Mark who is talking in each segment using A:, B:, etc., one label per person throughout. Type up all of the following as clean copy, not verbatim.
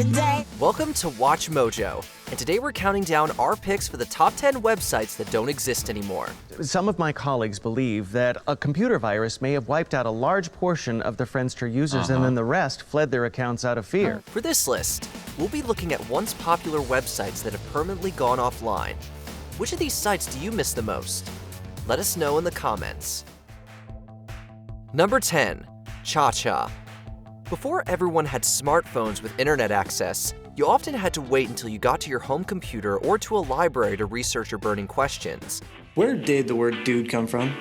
A: today.
B: Welcome to Watch Mojo, and today we're counting down our picks for the top 10 websites that don't exist anymore.
C: Some of my colleagues believe that a computer virus may have wiped out a large portion of the Friendster users and then the rest fled their accounts out of fear.
B: For this list, we'll be looking at once popular websites that have permanently gone offline. Which of these sites do you miss the most? Let us know in the comments. Number 10. Cha-Cha. Before everyone had smartphones with internet access, you often had to wait until you got to your home computer or to a library to research your burning questions.
D: Where did the word dude come from?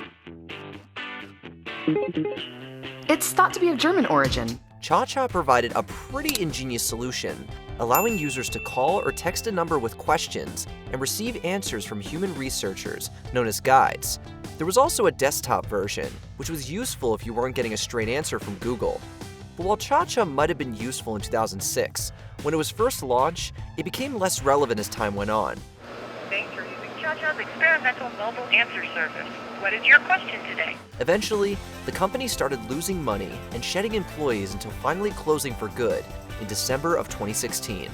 E: It's thought to be of German origin.
B: Cha-Cha provided a pretty ingenious solution, allowing users to call or text a number with questions and receive answers from human researchers, known as guides. There was also a desktop version, which was useful if you weren't getting a straight answer from Google. But while Cha-Cha might have been useful in 2006, when it was first launched, it became less relevant as time went on.
F: Thanks for using Cha-Cha's experimental mobile answer service. What is your question today?
B: Eventually, the company started losing money and shedding employees until finally closing for good in December of 2016.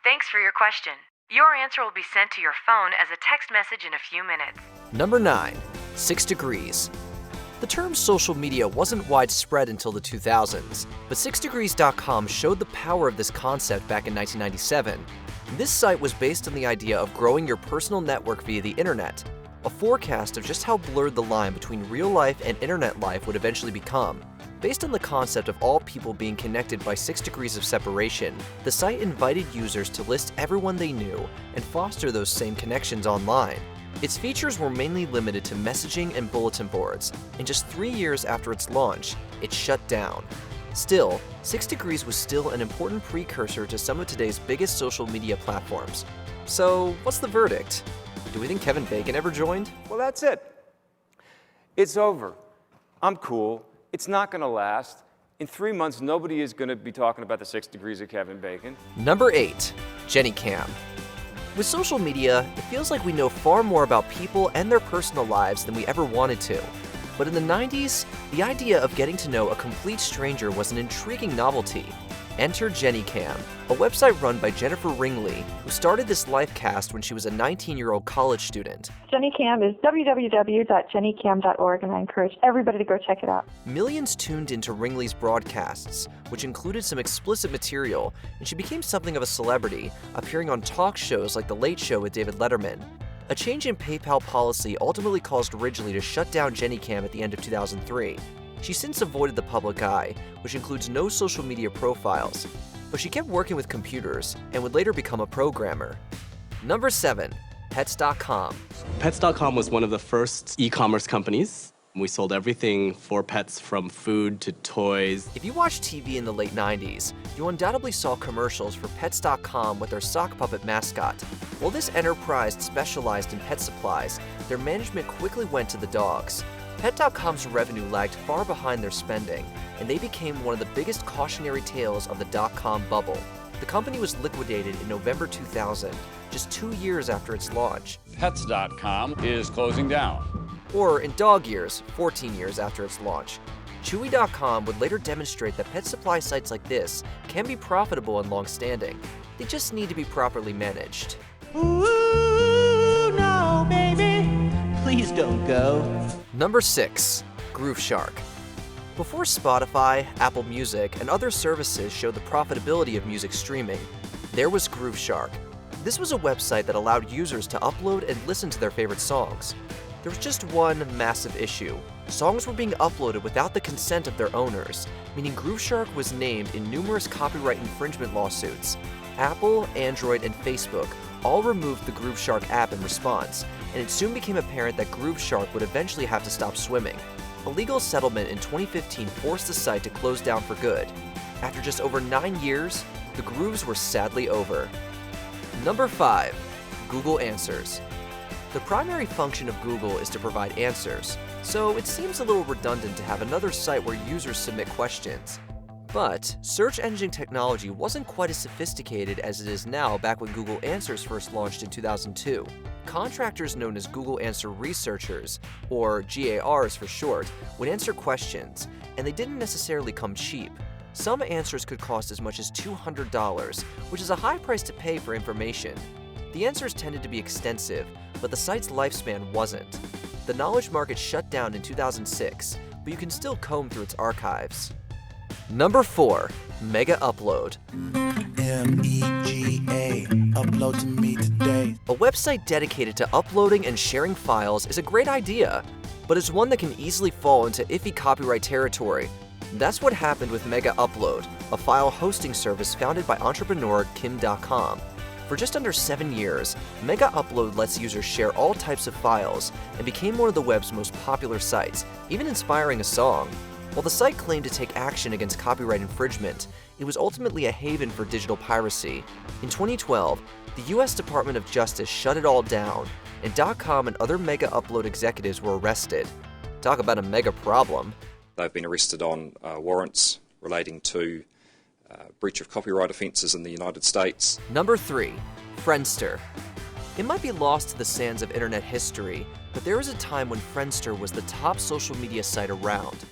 G: Thanks for your question. Your answer will be sent to your phone as a text message in a few minutes.
B: Number 9. 6 Degrees. The term social media wasn't widespread until the 2000s, but 6degrees.com showed the power of this concept back in 1997. This site was based on the idea of growing your personal network via the internet, a forecast of just how blurred the line between real life and internet life would eventually become. Based on the concept of all people being connected by 6 degrees of separation, the site invited users to list everyone they knew and foster those same connections online. Its features were mainly limited to messaging and bulletin boards, and just 3 years after its launch, it shut down. Still, 6 Degrees was still an important precursor to some of today's biggest social media platforms. So, what's the verdict? Do we think Kevin Bacon ever joined?
H: Well, that's it. It's over. I'm cool. It's not going to last. In 3 months, nobody is going to be talking about the 6 degrees of Kevin Bacon.
B: Number 8. JennyCam. With social media, it feels like we know far more about people and their personal lives than we ever wanted to. But in the 90s, the idea of getting to know a complete stranger was an intriguing novelty. Enter JennyCam, a website run by Jennifer Ringley, who started this life cast when she was a 19-year-old college student.
I: JennyCam is www.jennycam.org, and I encourage everybody to go check it out.
B: Millions tuned into Ringley's broadcasts, which included some explicit material, and she became something of a celebrity, appearing on talk shows like The Late Show with David Letterman. A change in PayPal policy ultimately caused Ridgely to shut down JennyCam at the end of 2003. She's since avoided the public eye, which includes no social media profiles, but she kept working with computers and would later become a programmer. Number 7. Pets.com.
J: Pets.com was one of the first e-commerce companies. We sold everything for pets, from food to toys.
B: If you watched TV in the late 90s, you undoubtedly saw commercials for Pets.com with their sock puppet mascot. While this enterprise specialized in pet supplies, their management quickly went to the dogs. Pet.com's revenue lagged far behind their spending, and they became one of the biggest cautionary tales of the dot-com bubble. The company was liquidated in November 2000, just 2 years after its launch.
K: Pets.com is closing down.
B: Or, in dog years, 14 years after its launch. Chewy.com would later demonstrate that pet supply sites like this can be profitable and long-standing. They just need to be properly managed.
A: Ooh, no, baby. Please don't go.
B: Number 6. Grooveshark. Before Spotify, Apple Music, and other services showed the profitability of music streaming, there was Grooveshark. This was a website that allowed users to upload and listen to their favorite songs. There was just one massive issue. Songs were being uploaded without the consent of their owners, meaning Grooveshark was named in numerous copyright infringement lawsuits. Apple, Android, and Facebook all removed the Grooveshark app in response, and it soon became apparent that Grooveshark would eventually have to stop swimming. A legal settlement in 2015 forced the site to close down for good. After just over 9 years, the grooves were sadly over. Number 5. Google Answers. The primary function of Google is to provide answers, so it seems a little redundant to have another site where users submit questions. But search engine technology wasn't quite as sophisticated as it is now back when Google Answers first launched in 2002. Contractors known as Google Answer Researchers, or GARs for short, would answer questions, and they didn't necessarily come cheap. Some answers could cost as much as $200, which is a high price to pay for information. The answers tended to be extensive, but the site's lifespan wasn't. The knowledge market shut down in 2006, but you can still comb through its archives. Number 4. Mega Upload.
L: MEGA, upload to me today.
B: A website dedicated to uploading and sharing files is a great idea, but it's one that can easily fall into iffy copyright territory. That's what happened with Mega Upload, a file hosting service founded by entrepreneur Kim.com. For just under 7 years, Mega Upload lets users share all types of files and became one of the web's most popular sites, even inspiring a song. While the site claimed to take action against copyright infringement, it was ultimately a haven for digital piracy. In 2012, the US Department of Justice shut it all down, and .com and other Mega Upload executives were arrested. Talk about a mega problem.
M: They've been arrested on warrants relating to breach of copyright offences in the United States.
B: Number 3. Friendster. It might be lost to the sands of internet history, but there was a time when Friendster was the top social media site around.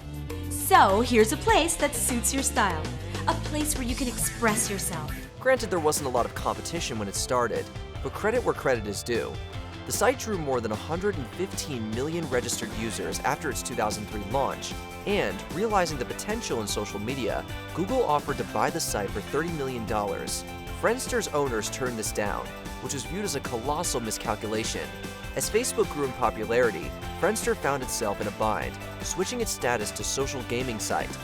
N: So, here's a place that suits your style. A place where you can express yourself.
B: Granted, there wasn't a lot of competition when it started, but credit where credit is due. The site drew more than 115 million registered users after its 2003 launch, and, realizing the potential in social media, Google offered to buy the site for $30 million. Friendster's owners turned this down, which was viewed as a colossal miscalculation. As Facebook grew in popularity, Friendster found itself in a bind, switching its status to social gaming site.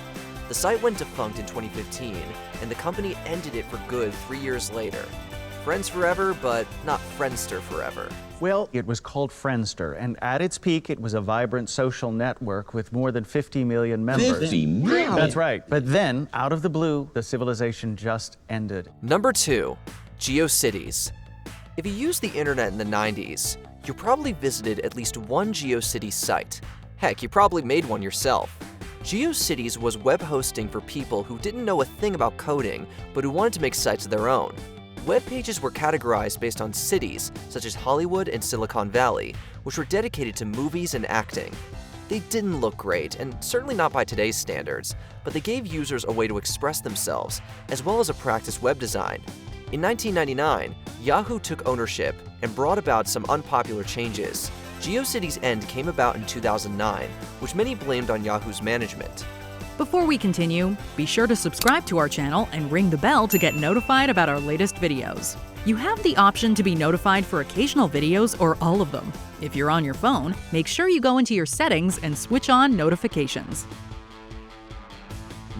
B: The site went defunct in 2015, and the company ended it for good 3 years later. Friends forever, but not Friendster forever.
C: Well, it was called Friendster, and at its peak, it was a vibrant social network with more than 50 million members.
L: 50 million?
C: That's right. But then, out of the blue, the civilization just ended.
B: Number 2. GeoCities. If you used the internet in the 90s, you probably visited at least one GeoCities site. Heck, you probably made one yourself. GeoCities was web hosting for people who didn't know a thing about coding, but who wanted to make sites of their own. Web pages were categorized based on cities, such as Hollywood and Silicon Valley, which were dedicated to movies and acting. They didn't look great, and certainly not by today's standards, but they gave users a way to express themselves, as well as a practice web design. In 1999, Yahoo took ownership and brought about some unpopular changes. GeoCities' end came about in 2009, which many blamed on Yahoo's management.
O: Before we continue, be sure to subscribe to our channel and ring the bell to get notified about our latest videos. You have the option to be notified for occasional videos or all of them. If you're on your phone, make sure you go into your settings and switch on notifications.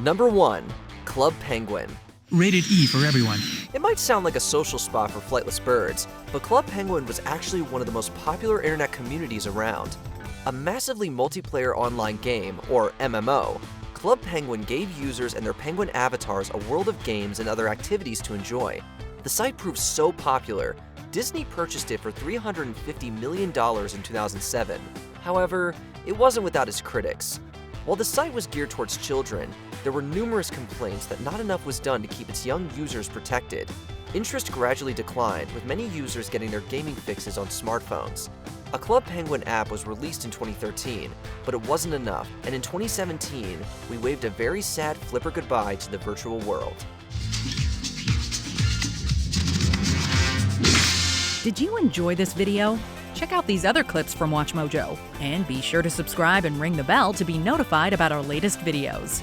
B: Number 1. Club Penguin.
P: Rated E for everyone.
B: It might sound like a social spot for flightless birds, but Club Penguin was actually one of the most popular internet communities around. A massively multiplayer online game, or MMO, Club Penguin gave users and their penguin avatars a world of games and other activities to enjoy. The site proved so popular, Disney purchased it for $350 million in 2007. However, it wasn't without its critics. While the site was geared towards children, there were numerous complaints that not enough was done to keep its young users protected. Interest gradually declined, with many users getting their gaming fixes on smartphones. A Club Penguin app was released in 2013, but it wasn't enough, and in 2017, we waved a very sad flipper goodbye to the virtual world.
O: Did you enjoy this video? Check out these other clips from WatchMojo, and be sure to subscribe and ring the bell to be notified about our latest videos.